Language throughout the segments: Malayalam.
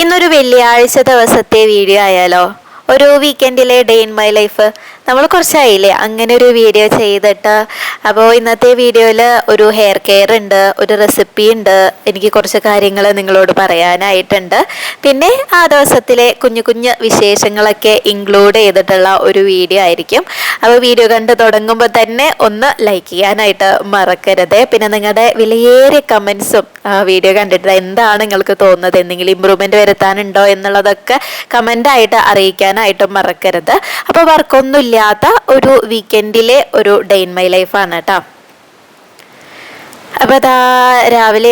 ഇന്നൊരു വെള്ളിയാഴ്ച ദിവസത്തെ വീഡിയോ ആയാലോ? ഒരു വീക്കെൻഡിലെ ഡേ ഇൻ മൈ ലൈഫ്. നമ്മൾ കുറച്ചായില്ലേ അങ്ങനെ ഒരു വീഡിയോ ചെയ്തിട്ട്. അപ്പോൾ ഇന്നത്തെ വീഡിയോയിൽ ഒരു ഹെയർ കെയർ ഉണ്ട്, ഒരു റെസിപ്പി ഉണ്ട്, എനിക്ക് കുറച്ച് കാര്യങ്ങൾ നിങ്ങളോട് പറയാനായിട്ടുണ്ട്. പിന്നെ ആ ദിവസത്തിലെ കുഞ്ഞു കുഞ്ഞു വിശേഷങ്ങളൊക്കെ ഇൻക്ലൂഡ് ചെയ്തിട്ടുള്ള ഒരു വീഡിയോ ആയിരിക്കും. അപ്പോൾ വീഡിയോ കണ്ട് തുടങ്ങുമ്പോൾ തന്നെ ഒന്ന് ലൈക്ക് ചെയ്യാനായിട്ട് മറക്കരുത്. പിന്നെ നിങ്ങളുടെ വിലയേറിയ കമൻസും വീഡിയോ കണ്ടിട്ട് എന്താണ് നിങ്ങൾക്ക് തോന്നുന്നത്, എന്തെങ്കിലും ഇമ്പ്രൂവ്മെൻറ്റ് വരുത്താനുണ്ടോ എന്നുള്ളതൊക്കെ കമൻ്റായിട്ട് അറിയിക്കാനായിട്ടും മറക്കരുത്. അപ്പോൾ വർക്കൊന്നും ഇല്ലാത്ത ഒരു വീക്കെൻഡിലെ ഒരു ഡേ ഇൻ മൈ ലൈഫാണ് കേട്ടോ. അപ്പോൾ അതാ രാവിലെ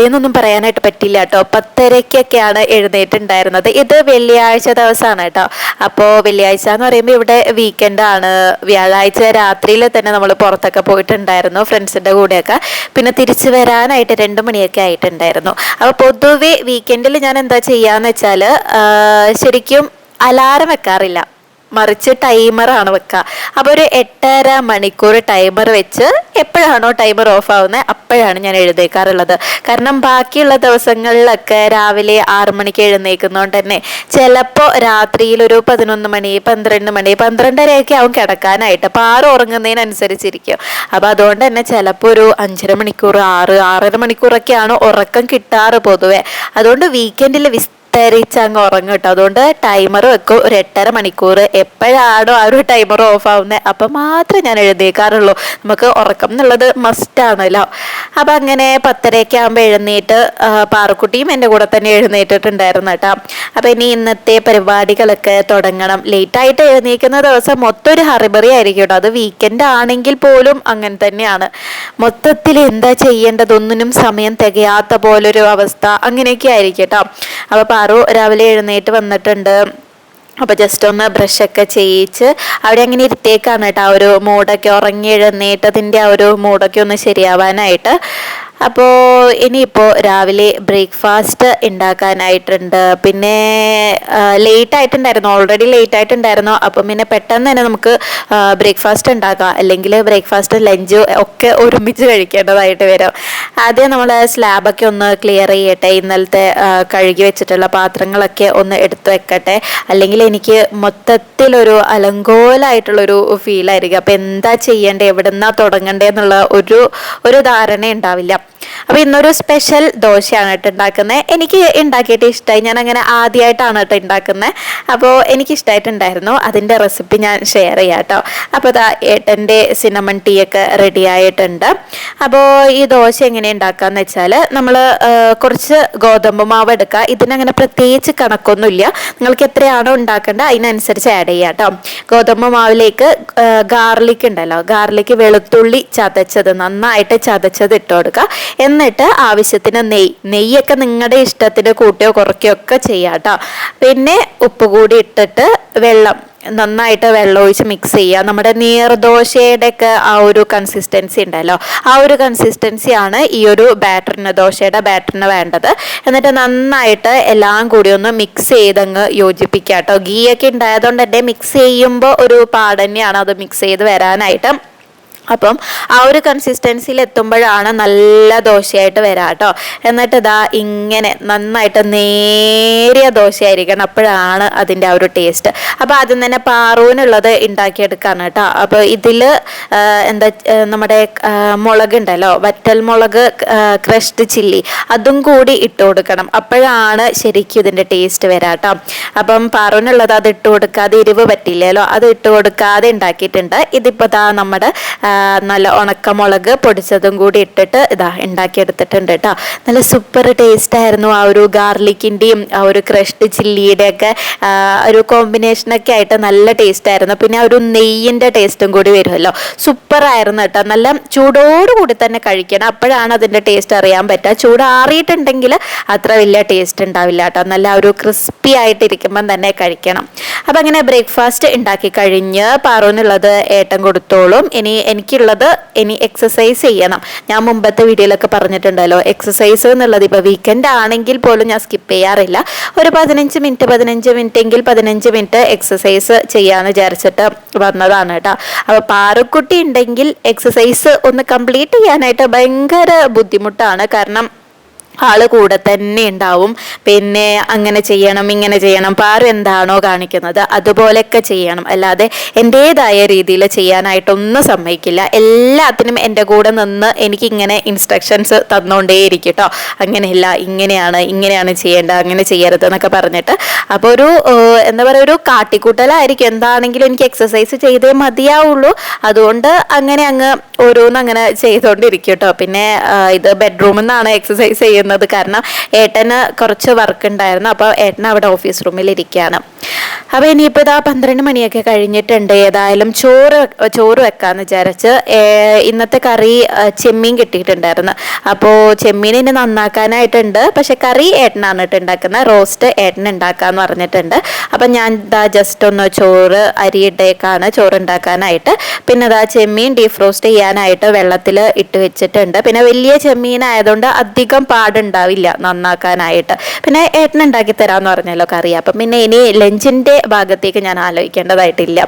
എന്നൊന്നും പറയാനായിട്ട് പറ്റില്ല കേട്ടോ. 10:30-ക്കൊക്കെയാണ് എഴുന്നേറ്റുണ്ടായിരുന്നത്. ഇത് വെള്ളിയാഴ്ച ദിവസമാണ് കേട്ടോ. അപ്പോൾ വെള്ളിയാഴ്ച എന്ന് പറയുമ്പോൾ ഇവിടെ വീക്കെൻഡാണ്. വ്യാഴാഴ്ച രാത്രിയിൽ തന്നെ നമ്മൾ പുറത്തൊക്കെ പോയിട്ടുണ്ടായിരുന്നു ഫ്രണ്ട്സിൻ്റെ കൂടെയൊക്കെ. പിന്നെ തിരിച്ചു വരാനായിട്ട് 2 മണിയൊക്കെ ആയിട്ടുണ്ടായിരുന്നു. അപ്പോൾ പൊതുവെ വീക്കെൻഡിൽ ഞാൻ എന്താ ചെയ്യാന്ന് വെച്ചാൽ ശരിക്കും അലാറം വെക്കാറില്ല, മറിച്ച് ടൈമറാണ് വെക്കുക. അപ്പോൾ ഒരു 8.5 മണിക്കൂർ ടൈമർ വെച്ച് എപ്പോഴാണോ ടൈമർ ഓഫ് ആവുന്നത് അപ്പോഴാണ് ഞാൻ എഴുന്നേക്കാറുള്ളത്. കാരണം ബാക്കിയുള്ള ദിവസങ്ങളിലൊക്കെ രാവിലെ 6 മണിക്ക് എഴുന്നേൽക്കുന്നതുകൊണ്ട് തന്നെ ചിലപ്പോൾ രാത്രിയിൽ ഒരു 11 മണി 12 മണി 12:30 ആവും കിടക്കാനായിട്ട്. അപ്പോൾ 6 ഉറങ്ങുന്നതിനനുസരിച്ചിരിക്കും. അപ്പോൾ അതുകൊണ്ട് തന്നെ ചിലപ്പോൾ ഒരു 5.5 മണിക്കൂർ 6-6.5 മണിക്കൂറൊക്കെയാണ് ഉറക്കം കിട്ടാറ് പൊതുവെ. അതുകൊണ്ട് വീക്കെൻഡിൽ അങ്ങ് ഉറങ്ങും കേട്ടോ. അതുകൊണ്ട് ടൈമർ വെക്കും ഒരു 8.5 മണിക്കൂർ. എപ്പോഴാണോ ആ ഒരു ടൈമർ ഓഫ് ആവുന്നത് അപ്പം മാത്രമേ ഞാൻ എഴുന്നേക്കാറുള്ളൂ. നമുക്ക് ഉറക്കം എന്നുള്ളത് മസ്റ്റാണല്ലോ. അപ്പം അങ്ങനെ 10:30 ആകുമ്പോൾ എഴുന്നേറ്റ് പാറക്കുട്ടിയും എൻ്റെ കൂടെ തന്നെ എഴുന്നേറ്റിട്ടുണ്ടായിരുന്നു കേട്ടോ. അപ്പം ഇനി ഇന്നത്തെ പരിപാടികളൊക്കെ തുടങ്ങണം. ലേറ്റായിട്ട് എഴുന്നേൽക്കുന്ന ദിവസം മൊത്തം ഒരു ഹറിബറി ആയിരിക്കും കേട്ടോ. അത് വീക്കെൻഡ് ആണെങ്കിൽ പോലും അങ്ങനെ തന്നെയാണ്. മൊത്തത്തിൽ എന്താ ചെയ്യേണ്ടത് ഒന്നിനും സമയം തികയാത്ത പോലൊരു അവസ്ഥ അങ്ങനെയൊക്കെ ആയിരിക്കും കേട്ടോ. അപ്പോൾ പാറു രാവിലെ എഴുന്നേറ്റ് വന്നിട്ടുണ്ട്. അപ്പോൾ ജസ്റ്റ് ഒന്ന് ബ്രഷൊക്കെ ചെയ്യിച്ച് അവിടെ അങ്ങനെ ഇരുത്തേക്കാണ് കേട്ടോ. ആ ഒരു മൂടൊക്കെ ഉറങ്ങി എഴുന്നേറ്റതിൻ്റെ ആ ഒരു മൂടൊക്കെ ഒന്ന് ശരിയാവാനായിട്ട്. അപ്പോൾ ഇനിയിപ്പോൾ രാവിലെ ബ്രേക്ക്ഫാസ്റ്റ് ഉണ്ടാക്കാനായിട്ടുണ്ട്. പിന്നെ ലേറ്റ് ആയിട്ടുണ്ടായിരുന്നു, ഓൾറെഡി ലേറ്റ് ആയിട്ടുണ്ടായിരുന്നു. അപ്പം പിന്നെ പെട്ടെന്ന് തന്നെ നമുക്ക് ബ്രേക്ക്ഫാസ്റ്റ് ഉണ്ടാക്കാം, അല്ലെങ്കിൽ ബ്രേക്ക്ഫാസ്റ്റ് ലഞ്ച് ഒക്കെ ഒരുമിച്ച് കഴിക്കേണ്ടതായിട്ട് വരും. ആദ്യം നമ്മൾ സ്ലാബൊക്കെ ഒന്ന് ക്ലിയർ ചെയ്യട്ടെ. ഇന്നലത്തെ കഴുകി വെച്ചിട്ടുള്ള പാത്രങ്ങളൊക്കെ ഒന്ന് എടുത്തു വെക്കട്ടെ. അല്ലെങ്കിൽ എനിക്ക് മൊത്തത്തിലൊരു അലങ്കോലമായിട്ടുള്ളൊരു ഫീലായിരിക്കും. അപ്പോൾ എന്താ ചെയ്യേണ്ടത്, എവിടെ നിന്നാണ് തുടങ്ങേണ്ടത് എന്നുള്ള ഒരു ധാരണ ഉണ്ടാവില്ല. അപ്പോൾ ഇന്നൊരു സ്പെഷ്യൽ ദോശയാണ് കേട്ടോ ഉണ്ടാക്കുന്നത്. എനിക്ക് ഉണ്ടാക്കിയിട്ട് ഇഷ്ടമായി. ഞാൻ അങ്ങനെ ആദ്യമായിട്ടാണ് കേട്ടോ ഉണ്ടാക്കുന്നത്. അപ്പോൾ എനിക്കിഷ്ടമായിട്ടുണ്ടായിരുന്നു. അതിൻ്റെ റെസിപ്പി ഞാൻ ഷെയർ ചെയ്യാം കേട്ടോ. അപ്പോൾ അതാ ഏട്ടൻ്റെ സിനമൺ ടീ ഒക്കെ റെഡി ആയിട്ടുണ്ട്. അപ്പോൾ ഈ ദോശ എങ്ങനെ ഉണ്ടാക്കാന്ന് വെച്ചാൽ നമ്മൾ കുറച്ച് ഗോതമ്പ് മാവ് എടുക്കുക. ഇതിനങ്ങനെ പ്രത്യേകിച്ച് കണക്കൊന്നുമില്ല. നിങ്ങൾക്ക് എത്രയാണോ ഉണ്ടാക്കേണ്ടത് അതിനനുസരിച്ച് ആഡ് ചെയ്യാം കേട്ടോ. ഗോതമ്പ് മാവിലേക്ക് ഗാർലിക് ഉണ്ടല്ലോ, ഗാർലിക് വെളുത്തുള്ളി ചതച്ചത് നന്നായിട്ട് ചതച്ചത് ഇട്ട് കൊടുക്കുക. എന്നിട്ട് ആവശ്യത്തിന് നെയ്യൊക്കെ നിങ്ങളുടെ ഇഷ്ടത്തിന് കൂട്ടിയോ കുറയ്ക്കുകയോ ഒക്കെ ചെയ്യാം കേട്ടോ. പിന്നെ ഉപ്പ് കൂടി ഇട്ടിട്ട് നന്നായിട്ട് വെള്ളം ഒഴിച്ച് മിക്സ് ചെയ്യുക. നമ്മുടെ നീർദോശയുടെയൊക്കെ ആ ഒരു കൺസിസ്റ്റൻസി ഉണ്ടല്ലോ, ആ ഒരു കൺസിസ്റ്റൻസിയാണ് ഈ ഒരു ദോശയുടെ ബാറ്ററിന് വേണ്ടത്. എന്നിട്ട് നന്നായിട്ട് എല്ലാം കൂടി ഒന്ന് മിക്സ് ചെയ്തങ്ങ് യോജിപ്പിക്കുക കേട്ടോ. ഗീയൊക്കെ ഉണ്ടായതുകൊണ്ട് തന്നെ മിക്സ് ചെയ്യുമ്പോൾ ഒരു പാട് തന്നെയാണ് അത് മിക്സ് ചെയ്ത് വരാനായിട്ട്. അപ്പം ആ ഒരു കൺസിസ്റ്റൻസിയിൽ എത്തുമ്പോഴാണ് നല്ല ദോശയായിട്ട് വരാം കേട്ടോ. എന്നിട്ട് ഇതാ ഇങ്ങനെ നന്നായിട്ട് നേരിയ ദോശയായിരിക്കണം, അപ്പോഴാണ് അതിൻ്റെ ആ ഒരു ടേസ്റ്റ്. അപ്പോൾ ആദ്യം തന്നെ പാറൂനുള്ളത് ഉണ്ടാക്കിയെടുക്കാണ് കേട്ടോ. അപ്പോൾ ഇതിൽ നമ്മുടെ മുളക് ഉണ്ടല്ലോ, വറ്റൽ മുളക്, ക്രഷ്ഡ് ചില്ലി, അതും കൂടി ഇട്ട് കൊടുക്കണം. അപ്പോഴാണ് ശരിക്കും ഇതിൻ്റെ ടേസ്റ്റ് വരാം കേട്ടോ. അപ്പം പാറൂനുള്ളത് അത് ഇട്ട് കൊടുക്കാതെ, എരിവ് പറ്റില്ലല്ലോ, അത് ഇട്ട് കൊടുക്കാതെ ഉണ്ടാക്കിയിട്ടുണ്ട്. ഇതിപ്പോൾ ഇതാ നമ്മുടെ നല്ല ഉണക്കമുളക് പൊടിച്ചതും കൂടി ഇട്ടിട്ട് ഇതാ ഉണ്ടാക്കിയെടുത്തിട്ടുണ്ട് കേട്ടോ. നല്ല സൂപ്പർ ടേസ്റ്റ് ആയിരുന്നു. ആ ഒരു ഗാർലിക്കിൻ്റെയും ആ ഒരു ക്രഷ്ഡ് ചില്ലിയുടെ ഒക്കെ ഒരു കോമ്പിനേഷനൊക്കെ ആയിട്ട് നല്ല ടേസ്റ്റ് ആയിരുന്നു. പിന്നെ ആ ഒരു നെയ്യിൻ്റെ ടേസ്റ്റും കൂടി വരുമല്ലോ, സൂപ്പർ ആയിരുന്നു കേട്ടോ. നല്ല ചൂടോടുകൂടി തന്നെ കഴിക്കണം, അപ്പോഴാണ് അതിൻ്റെ ടേസ്റ്റ് അറിയാൻ പറ്റുക. ചൂടാറിയിട്ടുണ്ടെങ്കിൽ അത്ര വലിയ ടേസ്റ്റ് ഉണ്ടാവില്ല കേട്ടോ. നല്ല ഒരു ക്രിസ്പി ആയിട്ടിരിക്കുമ്പം തന്നെ കഴിക്കണം. അപ്പം അങ്ങനെ ബ്രേക്ക്ഫാസ്റ്റ് ഉണ്ടാക്കി കഴിഞ്ഞ് പാറൂനുള്ളത് ഏട്ടൻ കൊടുത്തോളും. എനിക്കുള്ളത് എക്സസൈസ് ചെയ്യണം. ഞാൻ മുമ്പത്തെ വീഡിയോയിലൊക്കെ പറഞ്ഞിട്ടുണ്ടല്ലോ, എക്സസൈസ് എന്നുള്ളത് ഇപ്പോൾ വീക്കെൻഡ് ആണെങ്കിൽ പോലും ഞാൻ സ്കിപ്പ് ചെയ്യാറില്ല. ഒരു 15 മിനിറ്റ് എങ്കിൽ 15 മിനിറ്റ് എക്സസൈസ് ചെയ്യാമെന്ന് വിചാരിച്ചിട്ട് വന്നതാണ് കേട്ടോ. അപ്പോൾ പാറുക്കുട്ടി ഉണ്ടെങ്കിൽ എക്സസൈസ് ഒന്ന് കംപ്ലീറ്റ് ചെയ്യാനായിട്ട് ഭയങ്കര ബുദ്ധിമുട്ടാണ്. കാരണം ആള് കൂടെ തന്നെ ഉണ്ടാവും. പിന്നെ അങ്ങനെ ചെയ്യണം ഇങ്ങനെ ചെയ്യണം, പാറു എന്താണോ കാണിക്കുന്നത് അതുപോലെയൊക്കെ ചെയ്യണം, അല്ലാതെ എൻ്റെതായ രീതിയിൽ ചെയ്യാനായിട്ടൊന്നും സമ്മതിക്കില്ല. എല്ലാത്തിനും എൻ്റെ കൂടെ നിന്ന് എനിക്കിങ്ങനെ ഇൻസ്ട്രക്ഷൻസ് തന്നുകൊണ്ടേയിരിക്കും കേട്ടോ. അങ്ങനെയില്ല, ഇങ്ങനെയാണ് ചെയ്യേണ്ടത്, അങ്ങനെ ചെയ്യരുത് എന്നൊക്കെ പറഞ്ഞിട്ട്. അപ്പോൾ ഒരു എന്താ പറയുക, ഒരു കാട്ടിക്കൂട്ടലായിരിക്കും. എന്താണെങ്കിലും എനിക്ക് എക്സസൈസ് ചെയ്തേ മതിയാവുള്ളൂ. അതുകൊണ്ട് അങ്ങനെ അങ്ങ് ഓരോന്നും അങ്ങനെ ചെയ്തുകൊണ്ടിരിക്കും കേട്ടോ. പിന്നെ ഇത് ബെഡ്റൂമിൽ നിന്നാണ് എക്സസൈസ് ചെയ്യുന്നത്. കാരണം ഏട്ടന് കുറച്ച് വർക്ക് ഉണ്ടായിരുന്നു. അപ്പോൾ ഏട്ടൻ അവിടെ ഓഫീസ് റൂമിൽ ഇരിക്കുകയാണ്. അപ്പോൾ ഇനിയിപ്പോൾ ഇതാ 12 മണിയൊക്കെ കഴിഞ്ഞിട്ടുണ്ട്. ഏതായാലും ചോറ് വെക്കാന്ന് വിചാരിച്ച് ഇന്നത്തെ കറി ചെമ്മീൻ കിട്ടിയിട്ടുണ്ടായിരുന്നു. അപ്പോൾ ചെമ്മീൻ ഇനി നന്നാക്കാനായിട്ടുണ്ട്. പക്ഷെ കറി ഏട്ടനാണ് കേട്ടോ ഉണ്ടാക്കുന്നത്. റോസ്റ്റ് ഏട്ടൻ ഉണ്ടാക്കാന്ന് പറഞ്ഞിട്ടുണ്ട്. അപ്പം ഞാൻ ഇതാ ജസ്റ്റ് ഒന്ന് അരിയിട്ടേക്കാണ് ചോറ് ഉണ്ടാക്കാനായിട്ട്. പിന്നെ ഇതാ ചെമ്മീൻ ഡീപ് റോസ്റ്റ് ചെയ്യാനായിട്ട് വെള്ളത്തിൽ ഇട്ട് വെച്ചിട്ടുണ്ട്. പിന്നെ വലിയ ചെമ്മീനായതുകൊണ്ട് അധികം പാടുണ്ടാവില്ല നന്നാക്കാനായിട്ട്. പിന്നെ ഏട്ടൻ ഉണ്ടാക്കി തരാമെന്ന് പറഞ്ഞല്ലോ കറി. അപ്പം പിന്നെ ഇനി ലഞ്ചിൻ്റെ ഭാഗത്തേക്ക് ഞാൻ ആലോചിക്കേണ്ടതായിട്ടില്ല.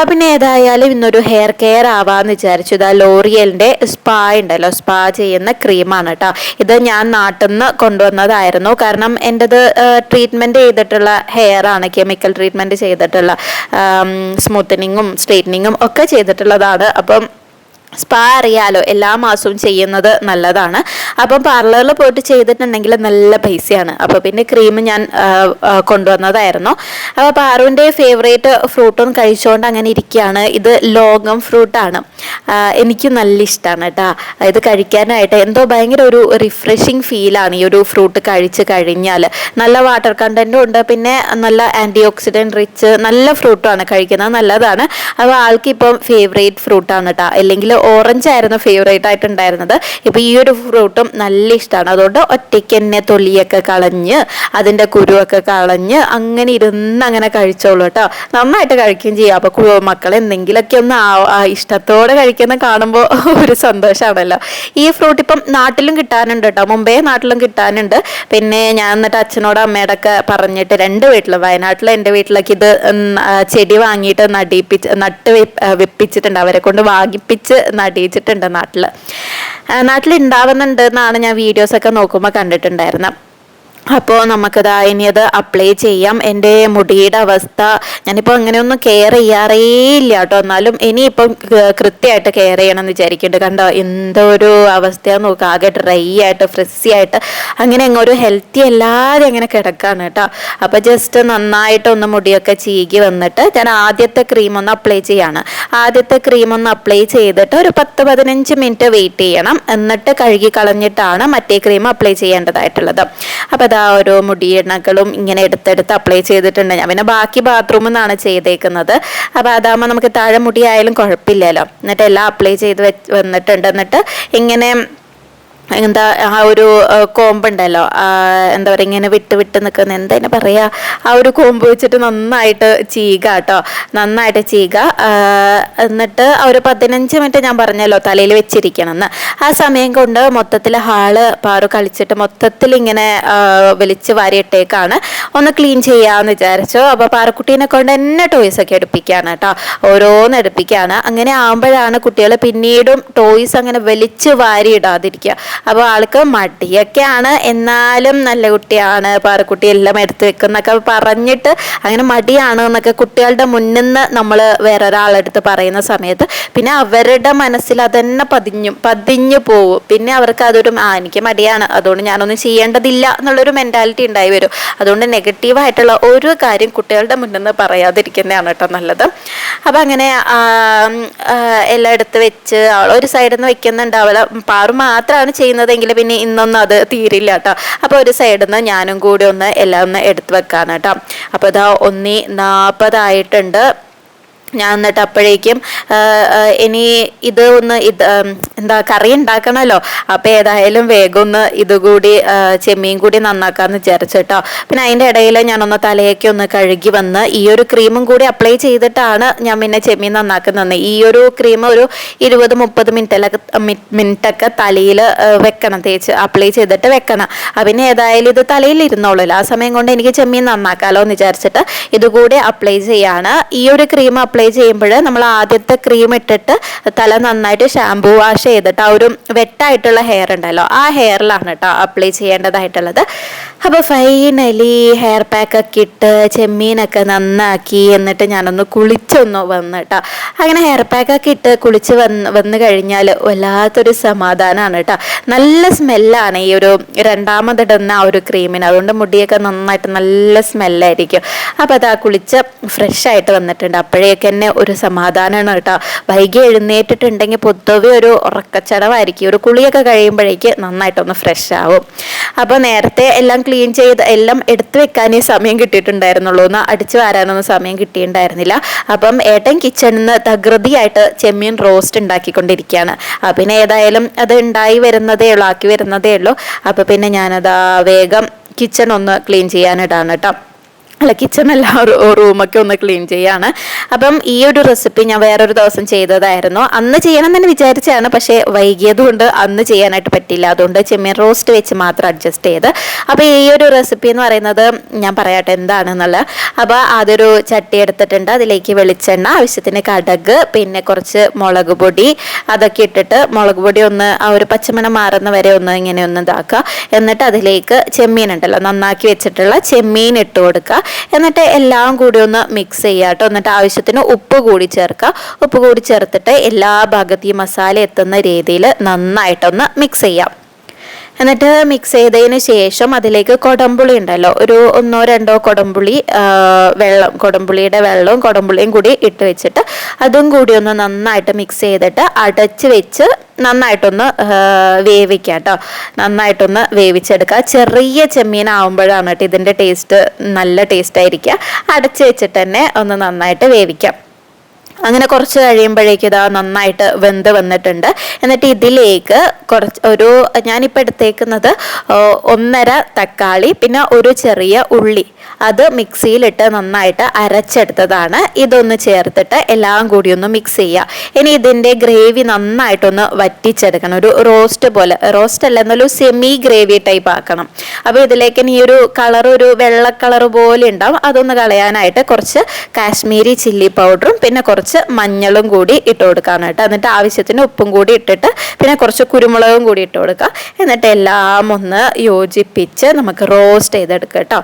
പിന്നെ ഏതായാലും ഇന്നൊരു ഹെയർ കെയർ ആവാന്ന് വിചാരിച്ചു. ഇതാ ലോറിയലിൻ്റെ സ്പാ ഉണ്ടല്ലോ, സ്പാ ചെയ്യുന്ന ക്രീമാണ് കേട്ടോ. ഇത് ഞാൻ നാട്ടിൽ നിന്ന് കൊണ്ടുവന്നതായിരുന്നു. കാരണം എൻ്റെത് ട്രീറ്റ്മെൻറ്റ് ചെയ്തിട്ടുള്ള ഹെയർ ആണ്, കെമിക്കൽ ട്രീറ്റ്മെൻറ്റ് ചെയ്തിട്ടുള്ള സ്മൂത്തനിങ്ങും സ്ട്രെയിറ്റനിങ്ങും ഒക്കെ ചെയ്തിട്ടുള്ളതാണ്. അപ്പം സ്പാ അറിയാലോ, എല്ലാ മാസവും ചെയ്യുന്നത് നല്ലതാണ്. അപ്പം പാർലറിൽ പോയിട്ട് ചെയ്തിട്ടുണ്ടെങ്കിൽ നല്ല പൈസയാണ്. അപ്പോൾ പിന്നെ ക്രീം ഞാൻ കൊണ്ടുവന്നതായിരുന്നു. അപ്പോൾ പാറുവിൻ്റെ ഫേവറേറ്റ് ഫ്രൂട്ടും കഴിച്ചുകൊണ്ട് അങ്ങനെ ഇരിക്കുകയാണ്. ഇത് ലോങ്ങം ഫ്രൂട്ടാണ്. എനിക്ക് നല്ല ഇഷ്ടമാണ് കേട്ടോ ഇത് കഴിക്കാനായിട്ട്. എന്തോ ഭയങ്കര ഒരു റിഫ്രഷിങ് ഫീലാണ് ഈ ഒരു ഫ്രൂട്ട് കഴിച്ച് കഴിഞ്ഞാൽ. നല്ല വാട്ടർ കണ്ടൻറ്റും ഉണ്ട്, പിന്നെ നല്ല ആൻറ്റി ഓക്സിഡൻറ്റ് റിച്ച് നല്ല ഫ്രൂട്ടാണ്, കഴിക്കുന്നത് നല്ലതാണ്. അപ്പോൾ ആൾക്കിപ്പം ഫേവറേറ്റ് ഫ്രൂട്ടാണ് കേട്ടോ. അല്ലെങ്കിൽ ഓറഞ്ച് ആയിരുന്നു ഫേവറേറ്റ് ആയിട്ടുണ്ടായിരുന്നത്. ഇപ്പോൾ ഈ ഒരു ഫ്രൂട്ടും നല്ല ഇഷ്ടമാണ്. അതുകൊണ്ട് ഒറ്റയ്ക്ക് തന്നെ തൊലിയൊക്കെ കളഞ്ഞ് അതിൻ്റെ കുരുവൊക്കെ കളഞ്ഞ് അങ്ങനെ ഇരുന്ന് അങ്ങനെ കഴിച്ചോളൂ കേട്ടോ. നന്നായിട്ട് കഴിക്കുകയും ചെയ്യാം. അപ്പോൾ മക്കൾ എന്തെങ്കിലുമൊക്കെ ഒന്ന് ഇഷ്ടത്തോടെ കഴിക്കുന്ന കാണുമ്പോൾ ഒരു സന്തോഷമാണല്ലോ. ഈ ഫ്രൂട്ട് ഇപ്പം നാട്ടിലും കിട്ടാനുണ്ട് കേട്ടോ, മുമ്പേ നാട്ടിലും കിട്ടാനുണ്ട്. പിന്നെ ഞാൻ എന്നിട്ട് അച്ഛനോട് അമ്മയോടൊക്കെ പറഞ്ഞിട്ട് 2 വീട്ടിലും, വയനാട്ടിലും എൻ്റെ വീട്ടിലൊക്കെ ഇത് ചെടി വാങ്ങിയിട്ട് നട്ട് വെപ്പിച്ചിട്ടുണ്ട്. അവരെ കൊണ്ട് വാങ്ങിപ്പിച്ച് നടിയിച്ചിട്ടുണ്ട്. നാട്ടിൽ ഉണ്ടാവുന്നുണ്ട് എന്നാണ് ഞാൻ വീഡിയോസൊക്കെ നോക്കുമ്പോൾ കണ്ടിട്ടുണ്ടായിരുന്നത്. അപ്പോൾ നമുക്കിതാ ഇനി അത് അപ്ലൈ ചെയ്യാം. എൻ്റെ മുടിയുടെ അവസ്ഥ ഞാനിപ്പോൾ അങ്ങനെയൊന്നും കെയർ ചെയ്യാറേ ഇല്ല കേട്ടോ. എന്നാലും ഇനിയിപ്പം കൃത്യമായിട്ട് കെയർ ചെയ്യണം എന്ന് വിചാരിക്കുന്നുണ്ട്. കണ്ടോ എന്തോ ഒരു അവസ്ഥയാന്ന് നോക്കുക, ആകെ ഡ്രൈ ആയിട്ട് ഫ്രിസി ആയിട്ട് അങ്ങനെ അങ്ങ് ഒരു ഹെൽത്തി അല്ലാതെ അങ്ങനെ കിടക്കാണ് കേട്ടോ. അപ്പോൾ ജസ്റ്റ് നന്നായിട്ടൊന്ന് മുടിയൊക്കെ ചീകി വന്നിട്ട് ഞാൻ ആദ്യത്തെ ക്രീം ഒന്ന് അപ്ലൈ ചെയ്യാണ്. ആദ്യത്തെ ക്രീം ഒന്ന് അപ്ലൈ ചെയ്തിട്ട് ഒരു 10-15 മിനിറ്റ് വെയിറ്റ് ചെയ്യണം. എന്നിട്ട് കഴുകി കളഞ്ഞിട്ടാണ് മറ്റേ ക്രീം അപ്ലൈ ചെയ്യേണ്ടതായിട്ടുള്ളത്. അപ്പോൾ ഓരോ മുടിയെണ്ണകളും ഇങ്ങനെ എടുത്തെടുത്ത് അപ്ലൈ ചെയ്തിട്ടുണ്ട്. ഞാൻ പിന്നെ ബാക്കി ബാത്റൂമിൽ നിന്നാണ് ചെയ്തേക്കുന്നത്. അപ്പോൾ അതാകുമ്പോൾ നമുക്ക് താഴെ മുടിയായാലും കുഴപ്പമില്ലല്ലോ. എന്നിട്ട് എല്ലാം അപ്ലൈ ചെയ്ത് വന്നിട്ടുണ്ട്. എന്നിട്ട് ഇങ്ങനെ എന്താ ആ ഒരു കോമ്പുണ്ടല്ലോ, എന്താ പറയുക, ഇങ്ങനെ വിട്ട് നിൽക്കുന്ന എന്താ പറയുക, ആ ഒരു കോമ്പ് വെച്ചിട്ട് നന്നായിട്ട് ചീക കേട്ടോ, നന്നായിട്ട് ചീക. എന്നിട്ട് ഒരു 15 മിനിറ്റ് ഞാൻ പറഞ്ഞല്ലോ തലയിൽ വെച്ചിരിക്കണം എന്ന്. ആ സമയം കൊണ്ട് മൊത്തത്തിൽ ഹാള് പാറു കളിച്ചിട്ട് മൊത്തത്തിൽ ഇങ്ങനെ വലിച്ച് വാരിയിട്ടേക്കാണ്. ഒന്ന് ക്ലീൻ ചെയ്യാമെന്ന് വിചാരിച്ചു. അപ്പോൾ പാറക്കുട്ടീനെ കൊണ്ട് എന്നെ ടോയ്സൊക്കെ എടുപ്പിക്കുകയാണ് കേട്ടോ, ഓരോന്ന് എടുപ്പിക്കുകയാണ്. അങ്ങനെ ആകുമ്പോഴാണ് കുട്ടികൾ പിന്നീടും ടോയ്സ് അങ്ങനെ വലിച്ച് വാരി ഇടാതിരിക്കുക. അപ്പോൾ ആൾക്ക് മടിയൊക്കെയാണ്, എന്നാലും നല്ല കുട്ടിയാണ് പാറക്കുട്ടി, എല്ലാം എടുത്ത് വെക്കുന്നൊക്കെ പറഞ്ഞിട്ട് അങ്ങനെ മടിയാണ് എന്നൊക്കെ കുട്ടികളുടെ മുന്നിൽ നിന്ന് നമ്മൾ വേറൊരാളെടുത്ത് പറയുന്ന സമയത്ത് പിന്നെ അവരുടെ മനസ്സിൽ അതന്നെ പതിഞ്ഞു പോവും. പിന്നെ അവർക്ക് അതൊരു എനിക്ക് മടിയാണ്, അതുകൊണ്ട് ഞാനൊന്നും ചെയ്യേണ്ടതില്ല എന്നുള്ളൊരു മെൻറ്റാലിറ്റി ഉണ്ടായി വരും. അതുകൊണ്ട് നെഗറ്റീവായിട്ടുള്ള ഒരു കാര്യം കുട്ടികളുടെ മുന്നിൽ നിന്ന് പറയാതിരിക്കുന്നതാണ് കേട്ടോ നല്ലത്. അപ്പം അങ്ങനെ എല്ലാം എടുത്ത് വെച്ച് അവളൊരു സൈഡിൽ നിന്ന് വെക്കുന്നുണ്ട്. അവളെ പാറു മാത്രമാണ് ചെയ്യുന്നതെങ്കിൽ പിന്നെ ഇന്നൊന്നും അത് തീരില്ല കേട്ടോ. അപ്പോൾ ഒരു സൈഡിൽ നിന്ന് ഞാനും കൂടി എല്ലാം ഒന്ന് എടുത്ത് വെക്കാണ് കേട്ടോ. അപ്പോൾ ഇതാ 1:40 ഞാൻ എന്നിട്ട് അപ്പോഴേക്കും ഇനി എന്താ കറി ഉണ്ടാക്കണമല്ലോ. അപ്പോൾ ഏതായാലും വേഗം ഒന്ന് ഇതുകൂടി ചെമ്മീൻ കൂടി നന്നാക്കാമെന്ന് വിചാരിച്ചു കേട്ടോ. പിന്നെ അതിൻ്റെ ഇടയിൽ ഞാനൊന്ന് തലയൊക്കെ ഒന്ന് കഴുകി വന്ന് ഈ ഒരു ക്രീമും കൂടി അപ്ലൈ ചെയ്തിട്ടാണ് ഞാൻ പിന്നെ ചെമ്മീൻ നന്നാക്കുന്നത്. ഈ ഒരു ക്രീം ഒരു 20-30 മിനിറ്റൊക്കെ തലയിൽ വെക്കണം, തേച്ച് അപ്ലൈ ചെയ്തിട്ട് വെക്കണം. പിന്നെ ഏതായാലും ഇത് തലയിൽ ഇരുന്നോളൂല്ലോ, ആ സമയം കൊണ്ട് എനിക്ക് ചെമ്മീൻ നന്നാക്കാമല്ലോ എന്ന് വിചാരിച്ചിട്ട് ഇതുകൂടി അപ്ലൈ ചെയ്യാണ്. ഈ ഒരു ക്രീം അപ്ലൈ അപ്ലൈ ചെയ്യുമ്പോൾ നമ്മൾ ആദ്യത്തെ ക്രീം ഇട്ടിട്ട് തല നന്നായിട്ട് ഷാംപൂ വാഷ് ചെയ്തിട്ട് ആ ഒരു വെറ്റായിട്ടുള്ള ഹെയർ ഉണ്ടല്ലോ ആ ഹെയറിലാണ് കേട്ടോ അപ്ലൈ ചെയ്യേണ്ടതായിട്ടുള്ളത്. അപ്പോൾ ഫൈനലി ഹെയർ പാക്കൊക്കെ ഇട്ട് ചെമ്മീനൊക്കെ നന്നാക്കി എന്നിട്ട് ഞാനൊന്ന് കുളിച്ചൊന്ന് വന്നു കേട്ടോ. അങ്ങനെ ഹെയർ പാക്കൊക്കെ ഇട്ട് കുളിച്ച് വന്ന് കഴിഞ്ഞാൽ വല്ലാത്തൊരു സമാധാനമാണ് കേട്ടോ. നല്ല സ്മെല്ലാണ് ഈ ഒരു രണ്ടാമതിടുന്ന ആ ഒരു ക്രീമിന്, അതുകൊണ്ട് മുടിയൊക്കെ നന്നായിട്ട് നല്ല സ്മെല്ലായിരിക്കും. അപ്പോൾ അതാ കുളിച്ച് ഫ്രഷ് ആയിട്ട് വന്നിട്ടുണ്ട്. അപ്പോഴേക്ക് തന്നെ ഒരു സമാധാനമാണ് കേട്ടോ. വൈകി എഴുന്നേറ്റിട്ടുണ്ടെങ്കിൽ പൊതുവെ ഒരു ഉറക്കച്ചടവായിരിക്കും. ഒരു കുളിയൊക്കെ കഴിയുമ്പോഴേക്ക് നന്നായിട്ടൊന്ന് ഫ്രഷ് ആവും. അപ്പോൾ നേരത്തെ എല്ലാം ക്ലീൻ ചെയ്ത് എല്ലാം എടുത്തു വെക്കാനേ സമയം കിട്ടിയിട്ടുണ്ടായിരുന്നുള്ളൂ, ഒന്ന് അടിച്ചു വാരാനൊന്നും സമയം കിട്ടിയിട്ടുണ്ടായിരുന്നില്ല. അപ്പം ഏട്ടൻ കിച്ചണിൽ നിന്ന് തകൃതിയായിട്ട് ചെമ്മീൻ റോസ്റ്റ് ഉണ്ടാക്കിക്കൊണ്ടിരിക്കുകയാണ്. പിന്നെ ഏതായാലും അത് ഉണ്ടായി വരുന്നതേ ഉള്ളൂ, ആക്കി വരുന്നതേ ഉള്ളൂ. അപ്പോൾ പിന്നെ ഞാനത് വേഗം കിച്ചൺ ഒന്ന് ക്ലീൻ ചെയ്യാനിടാണ് കേട്ടോ. അല്ല, കിച്ചണല്ല, റൂമൊക്കെ ഒന്ന് ക്ലീൻ ചെയ്യാണ്. അപ്പം ഈ ഒരു റെസിപ്പി ഞാൻ വേറൊരു ദിവസം ചെയ്തതായിരുന്നു. അന്ന് ചെയ്യണം തന്നെ വിചാരിച്ചാണ്, പക്ഷേ വൈകിയത് കൊണ്ട് അന്ന് ചെയ്യാനായിട്ട് പറ്റില്ല. അതുകൊണ്ട് ചെമ്മീൻ റോസ്റ്റ് വെച്ച് മാത്രം അഡ്ജസ്റ്റ് ചെയ്ത്. അപ്പോൾ ഈ ഒരു റെസിപ്പി എന്ന് പറയുന്നത് ഞാൻ പറയട്ടെ എന്താണെന്നുള്ളത്. അപ്പോൾ അതൊരു ചട്ടി എടുത്തിട്ടുണ്ട്, അതിലേക്ക് വെളിച്ചെണ്ണ, ആവശ്യത്തിന് കടുക്, പിന്നെ കുറച്ച് മുളക് പൊടി, അതൊക്കെ ഇട്ടിട്ട് മുളക് പൊടി ഒന്ന് ആ ഒരു പച്ചമണം മാറുന്ന വരെ ഒന്ന് ഇങ്ങനെ ഒന്ന് ഇതാക്കുക. എന്നിട്ട് അതിലേക്ക് ചെമ്മീൻ ഉണ്ടല്ലോ, നന്നാക്കി വെച്ചിട്ടുള്ള ചെമ്മീൻ ഇട്ട് കൊടുക്കുക. എന്നിട്ട് എല്ലാം കൂടി ഒന്ന് മിക്സ് ചെയ്യുക കേട്ടോ. എന്നിട്ട് ആവശ്യത്തിന് ഉപ്പ് കൂടി ചേർക്കുക. ഉപ്പ് കൂടി ചേർത്തിട്ട് എല്ലാ ഭാഗത്തും ഈ മസാല എത്തുന്ന രീതിയിൽ നന്നായിട്ടൊന്ന് മിക്സ് ചെയ്യാം. എന്നിട്ട് മിക്സ് ചെയ്തതിന് ശേഷം അതിലേക്ക് കൊടംപുളി ഉണ്ടല്ലോ, ഒരു 1-2 കൊടംപുളി കൊടംപുളിയുടെ വെള്ളവും കൊടംപുളിയും കൂടി ഇട്ട് വെച്ചിട്ട് അതും കൂടി ഒന്ന് നന്നായിട്ട് മിക്സ് ചെയ്തിട്ട് അടച്ച് വെച്ച് നന്നായിട്ടൊന്ന് വേവിക്കുക കേട്ടോ. നന്നായിട്ടൊന്ന് വേവിച്ചെടുക്കുക. ചെറിയ ചെമ്മീനാവുമ്പോഴാണ് കേട്ടോ ഇതിൻ്റെ ടേസ്റ്റ് നല്ല ടേസ്റ്റ് ആയിരിക്കുക. അടച്ച് വെച്ചിട്ട് തന്നെ ഒന്ന് നന്നായിട്ട് വേവിക്കാം. അങ്ങനെ കുറച്ച് കഴിയുമ്പോഴേക്കും ഇതാ നന്നായിട്ട് വെന്ത് വന്നിട്ടുണ്ട്. എന്നിട്ട് ഇതിലേക്ക് ഞാനിപ്പോൾ എടുത്തേക്കുന്നത് 1.5 തക്കാളി, പിന്നെ ഒരു ചെറിയ ഉള്ളി, അത് മിക്സിയിലിട്ട് നന്നായിട്ട് അരച്ചെടുത്തതാണ്. ഇതൊന്ന് ചേർത്തിട്ട് എല്ലാം കൂടി ഒന്ന് മിക്സ് ചെയ്യുക. ഇനി ഇതിൻ്റെ ഗ്രേവി നന്നായിട്ടൊന്ന് വറ്റിച്ചെടുക്കണം. ഒരു റോസ്റ്റ് പോലെ, റോസ്റ്റ് അല്ല എന്നാലും സെമി ഗ്രേവി ടൈപ്പ് ആക്കണം. അപ്പോൾ ഇതിലേക്ക് ഈ ഒരു കളർ, ഒരു വെള്ള കളർ പോലെ ഉണ്ടാവും. അതൊന്ന് കളയാനായിട്ട് കുറച്ച് കാശ്മീരി ചില്ലി പൗഡറും പിന്നെ കുറച്ച് മഞ്ഞളും കൂടി ഇട്ട് കൊടുക്കാണ് കേട്ടോ. എന്നിട്ട് ആവശ്യത്തിന് ഉപ്പും കൂടി ഇട്ടിട്ട് പിന്നെ കുറച്ച് കുരുമുളകും കൂടി ഇട്ട് കൊടുക്കുക. എന്നിട്ട് എല്ലാം ഒന്ന് യോജിപ്പിച്ച് നമുക്ക് റോസ്റ്റ് ചെയ്തെടുക്കാം കേട്ടോ.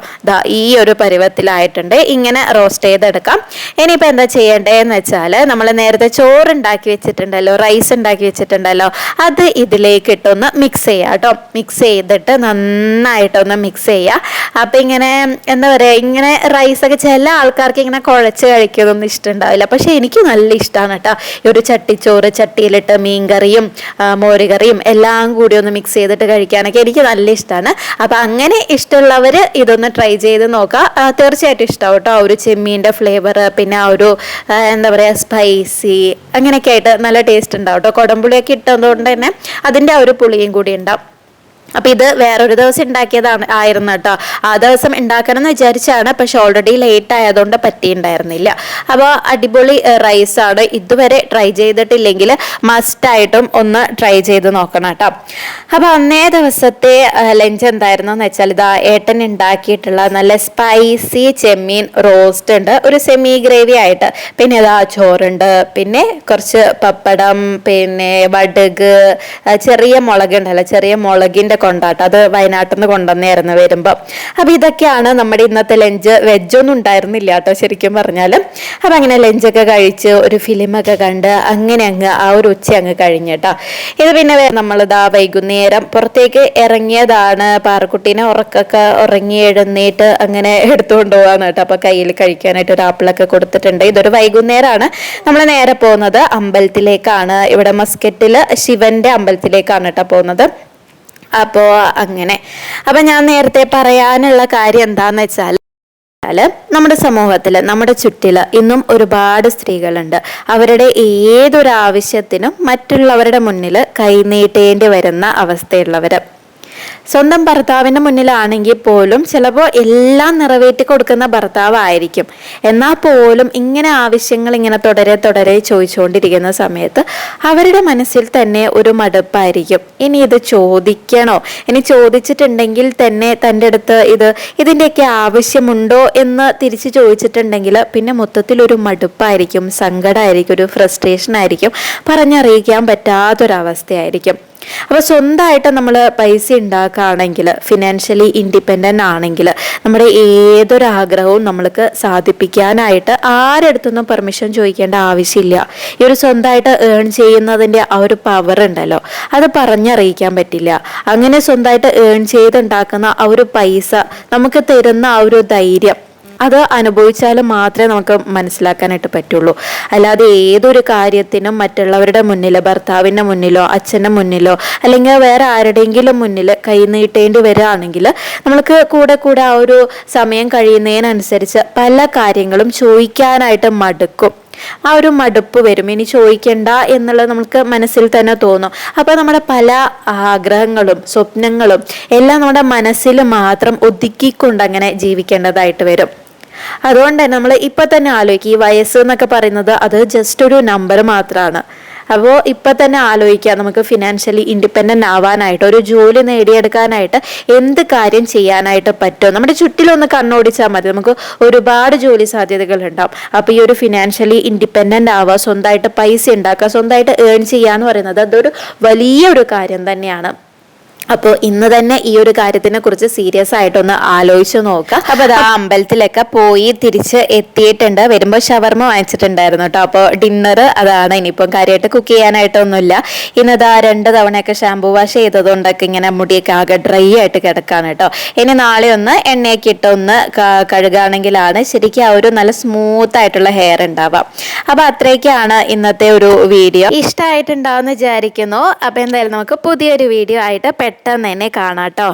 ഈ ഒരു പരുവത്തിലായിട്ടുണ്ട്. ഇങ്ങനെ റോസ്റ്റ് ചെയ്തെടുക്കാം. ഇനിയിപ്പോൾ എന്താ ചെയ്യേണ്ടതെന്ന് വെച്ചാൽ നമ്മൾ നേരത്തെ ചോറുണ്ടാക്കി വെച്ചിട്ടുണ്ടല്ലോ, റൈസ് ഉണ്ടാക്കി വെച്ചിട്ടുണ്ടല്ലോ, അത് ഇതിലേക്ക് ഇട്ടൊന്ന് മിക്സ് ചെയ്യുക കേട്ടോ. മിക്സ് ചെയ്തിട്ട് നന്നായിട്ടൊന്ന് മിക്സ് ചെയ്യുക. അപ്പം ഇങ്ങനെ എന്താ പറയുക, ഇങ്ങനെ റൈസൊക്കെ ചില ആൾക്കാർക്ക് ഇങ്ങനെ കുഴച്ച് കഴിക്കുന്നൊന്നും ഇഷ്ടമുണ്ടാവില്ല. പക്ഷെ എനിക്ക് നല്ല ഇഷ്ടമാണ് കേട്ടോ. ഈ ഒരു ചട്ടിച്ചോറ്, ചട്ടിയിലിട്ട് മീൻകറിയും മോരുകറിയും എല്ലാം കൂടി ഒന്ന് മിക്സ് ചെയ്തിട്ട് കഴിക്കാനൊക്കെ എനിക്ക് നല്ല ഇഷ്ടമാണ്. അപ്പം അങ്ങനെ ഇഷ്ടമുള്ളവർ ഇതൊന്ന് ട്രൈ ചെയ്ത് നോക്കാം. തീർച്ചയായിട്ടും ഇഷ്ടമാവും കേട്ടോ. ഒരു ചെമ്മീൻ്റെ ഫ്ലേവർ, പിന്നെ ആ ഒരു എന്താ പറയുക സ്പൈസി, അങ്ങനെയൊക്കെ ആയിട്ട് നല്ല ടേസ്റ്റ് ഉണ്ടാവും കേട്ടോ. കുടംപുളിയൊക്കെ ഇട്ടതുകൊണ്ട് തന്നെ അതിൻ്റെ ആ ഒരു പുളിയും കൂടി ഉണ്ടാവും. അപ്പം ഇത് വേറൊരു ദിവസം ആയിരുന്നു കേട്ടോ. ആ ദിവസം ഉണ്ടാക്കണമെന്ന് വിചാരിച്ചാണ്, പക്ഷെ ഓൾറെഡി ലേറ്റ് ആയതുകൊണ്ട് പറ്റിയിട്ടുണ്ടായിരുന്നില്ല. അപ്പോൾ അടിപൊളി റൈസാണ്. ഇതുവരെ ട്രൈ ചെയ്തിട്ടില്ലെങ്കിൽ മസ്റ്റായിട്ടും ഒന്ന് ട്രൈ ചെയ്ത് നോക്കണം കേട്ടോ. അപ്പോൾ അന്നേ ദിവസത്തെ ലഞ്ച് എന്തായിരുന്നു എന്ന് വെച്ചാൽ ഇതാ ഏട്ടൻ ഉണ്ടാക്കിയിട്ടുള്ള നല്ല സ്പൈസി ചെമ്മീൻ റോസ്റ്റ് ഉണ്ട്, ഒരു സെമി ഗ്രേവി ആയിട്ട്. പിന്നെ ഇതാ ചോറുണ്ട്, പിന്നെ കുറച്ച് പപ്പടം, പിന്നെ വടുക്, ചെറിയ മുളക് ഉണ്ടല്ലോ, ചെറിയ മുളകിൻ്റെ കൊണ്ടാട്ടം, അത് വയനാട്ടിൽ നിന്ന് കൊണ്ടുവന്നായിരുന്നു വരുമ്പോൾ. അപ്പം ഇതൊക്കെയാണ് നമ്മുടെ ഇന്നത്തെ ലഞ്ച്. വെജൊന്നും ഉണ്ടായിരുന്നില്ല കേട്ടോ ശരിക്കും പറഞ്ഞാൽ. അപ്പം അങ്ങനെ ലഞ്ചൊക്കെ കഴിച്ച് ഒരു ഫിലിമൊക്കെ കണ്ട് അങ്ങനെ അങ്ങ് ആ ഒരു ഉച്ച അങ്ങ് കഴിഞ്ഞ് കേട്ടോ. ഇത് പിന്നെ നമ്മളിതാ വൈകുന്നേരം പുറത്തേക്ക് ഇറങ്ങിയതാണ്. പാറക്കുട്ടീനെ ഉറങ്ങി എഴുന്നേറ്റ് അങ്ങനെ എടുത്തുകൊണ്ട് പോകാന്ന് കേട്ടോ. അപ്പോൾ കയ്യിൽ കഴിക്കാനായിട്ട് ഒരു ആപ്പിളൊക്കെ കൊടുത്തിട്ടുണ്ട്. ഇതൊരു വൈകുന്നേരമാണ്. നമ്മൾ നേരെ പോകുന്നത് അമ്പലത്തിലേക്കാണ്. ഇവിടെ മസ്കറ്റിൽ ശിവന്റെ അമ്പലത്തിലേക്കാണ് കേട്ടോ പോകുന്നത്. അപ്പോൾ അങ്ങനെ ഞാൻ നേരത്തെ പറയാനുള്ള കാര്യം എന്താന്ന് വെച്ചാൽ, നമ്മുടെ സമൂഹത്തിൽ, നമ്മുടെ ചുറ്റിൽ ഇന്നും ഒരുപാട് സ്ത്രീകളുണ്ട്. അവരുടെ ഏതൊരു ആവശ്യത്തിനും മറ്റുള്ളവരുടെ മുന്നിൽ കൈനീട്ടേണ്ടി വരുന്ന അവസ്ഥയുള്ളവർ. സ്വന്തം ഭർത്താവിൻ്റെ മുന്നിലാണെങ്കിൽ പോലും ചിലപ്പോൾ എല്ലാം നിറവേറ്റി കൊടുക്കുന്ന ഭർത്താവായിരിക്കും. എന്നാൽ പോലും ഇങ്ങനെ ആവശ്യങ്ങൾ ഇങ്ങനെ തുടരെ തുടരെ ചോദിച്ചുകൊണ്ടിരിക്കുന്ന സമയത്ത് അവരുടെ മനസ്സിൽ തന്നെ ഒരു മടുപ്പായിരിക്കും. ഇനി ഇത് ചോദിക്കണോ, ഇനി ചോദിച്ചിട്ടുണ്ടെങ്കിൽ തന്നെ തൻ്റെ അടുത്ത് ഇതിൻ്റെയൊക്കെ ആവശ്യമുണ്ടോ എന്ന് തിരിച്ച് ചോദിച്ചിട്ടുണ്ടെങ്കിൽ പിന്നെ മൊത്തത്തിലൊരു മടുപ്പായിരിക്കും, സങ്കടമായിരിക്കും, ഒരു ഫ്രസ്ട്രേഷൻ ആയിരിക്കും, പറഞ്ഞറിയിക്കാൻ പറ്റാത്തൊരവസ്ഥയായിരിക്കും. അപ്പോൾ സ്വന്തമായിട്ട് നമ്മൾ പൈസ ഉണ്ടാക്കുകയാണെങ്കിൽ, ഫിനാൻഷ്യലി ഇൻഡിപെൻഡൻ്റ് ആണെങ്കിൽ നമ്മുടെ ഏതൊരാഗ്രഹവും നമ്മൾക്ക് സാധിപ്പിക്കാനായിട്ട് ആരെടുത്തൊന്നും പെർമിഷൻ ചോദിക്കേണ്ട ആവശ്യമില്ല. ഈ ഒരു സ്വന്തമായിട്ട് ഏൺ ചെയ്യുന്നതിൻ്റെ ആ ഒരു പവർ ഉണ്ടല്ലോ, അത് പറഞ്ഞറിയിക്കാൻ പറ്റില്ല. അങ്ങനെ സ്വന്തമായിട്ട് ഏൺ ചെയ്തുണ്ടാക്കുന്ന ആ ഒരു പൈസ നമുക്ക് തരുന്ന ആ ഒരു ധൈര്യം, അത് അനുഭവിച്ചാൽ മാത്രമേ നമുക്ക് മനസ്സിലാക്കാനായിട്ട് പറ്റുള്ളൂ. അല്ലാതെ ഏതൊരു കാര്യത്തിനും മറ്റുള്ളവരുടെ മുന്നിൽ, ഭർത്താവിൻ്റെ മുന്നിലോ അച്ഛൻ്റെ മുന്നിലോ അല്ലെങ്കിൽ വേറെ ആരുടെയെങ്കിലും മുന്നിൽ കൈ നീട്ടേണ്ടി വരികയാണെങ്കിൽ നമ്മൾക്ക് കൂടെ കൂടെ ആ ഒരു സമയം കഴിയുന്നതിനനുസരിച്ച് പല കാര്യങ്ങളും ചോദിക്കാനായിട്ട് മടുക്കും. ആ ഒരു മടുപ്പ് വരും, ഇനി ചോദിക്കണ്ട എന്നുള്ളത് നമുക്ക് മനസ്സിൽ തന്നെ തോന്നും. അപ്പോൾ നമ്മുടെ പല ആഗ്രഹങ്ങളും സ്വപ്നങ്ങളും എല്ലാം നമ്മുടെ മനസ്സിൽ മാത്രം ഒതുക്കിക്കൊണ്ട് അങ്ങനെ ജീവിക്കേണ്ടതായിട്ട് വരും. അതുകൊണ്ട് തന്നെ നമ്മൾ ഇപ്പം തന്നെ ആലോചിക്കുക, ഈ വയസ്സ് എന്നൊക്കെ പറയുന്നത് അത് ജസ്റ്റ് ഒരു നമ്പർ മാത്രമാണ്. അപ്പോൾ ഇപ്പം തന്നെ ആലോചിക്കുക, നമുക്ക് ഫിനാൻഷ്യലി ഇൻഡിപെൻഡൻ്റ് ആവാനായിട്ട്, ഒരു ജോലി നേടിയെടുക്കാനായിട്ട് എന്ത് കാര്യം ചെയ്യാനായിട്ട് പറ്റും. നമ്മുടെ ചുറ്റിലൊന്ന് കണ്ണോടിച്ചാൽ മതി, നമുക്ക് ഒരുപാട് ജോലി സാധ്യതകൾ ഉണ്ടാവും. അപ്പോൾ ഈ ഒരു ഫിനാൻഷ്യലി ഇൻഡിപെൻഡൻ്റ് ആവുക, സ്വന്തമായിട്ട് പൈസ ഉണ്ടാക്കുക, സ്വന്തമായിട്ട് ഏൺ ചെയ്യുക എന്ന് പറയുന്നത് അതൊരു വലിയൊരു കാര്യം തന്നെയാണ്. അപ്പോൾ ഇന്ന് തന്നെ ഈ ഒരു കാര്യത്തിനെ കുറിച്ച് സീരിയസ് ആയിട്ടൊന്ന് ആലോചിച്ച് നോക്കുക. അപ്പോൾ അത് ആ അമ്പലത്തിലൊക്കെ പോയി തിരിച്ച് എത്തിയിട്ടുണ്ട്. വരുമ്പോൾ ഷവർമ വാങ്ങിച്ചിട്ടുണ്ടായിരുന്നു കേട്ടോ. അപ്പോൾ ഡിന്നർ അതാണ്. ഇനിയിപ്പം കാര്യമായിട്ട് കുക്ക് ചെയ്യാനായിട്ടൊന്നുമില്ല. ഇന്നതാ 2 തവണയൊക്കെ ഷാമ്പൂ വാഷ് ചെയ്തതുകൊണ്ടൊക്കെ ഇങ്ങനെ മുടിയൊക്കെ ആകെ ഡ്രൈ ആയിട്ട് കിടക്കാണ് കേട്ടോ. ഇനി നാളെ ഒന്ന് എണ്ണയൊക്കെ ഇട്ട് ഒന്ന് കഴുകുകയാണെങ്കിലാണ് ശരിക്കും ആ ഒരു നല്ല സ്മൂത്ത് ആയിട്ടുള്ള ഹെയർ ഉണ്ടാവാം. അപ്പോൾ അത്രയൊക്കെയാണ് ഇന്നത്തെ ഒരു വീഡിയോ. ഇഷ്ടമായിട്ടുണ്ടാവുമെന്ന് വിചാരിക്കുന്നു. അപ്പോൾ എന്തായാലും നമുക്ക് പുതിയൊരു വീഡിയോ ആയിട്ട് പെട്ടെന്ന് തന്നെ കാണാം കേട്ടോ.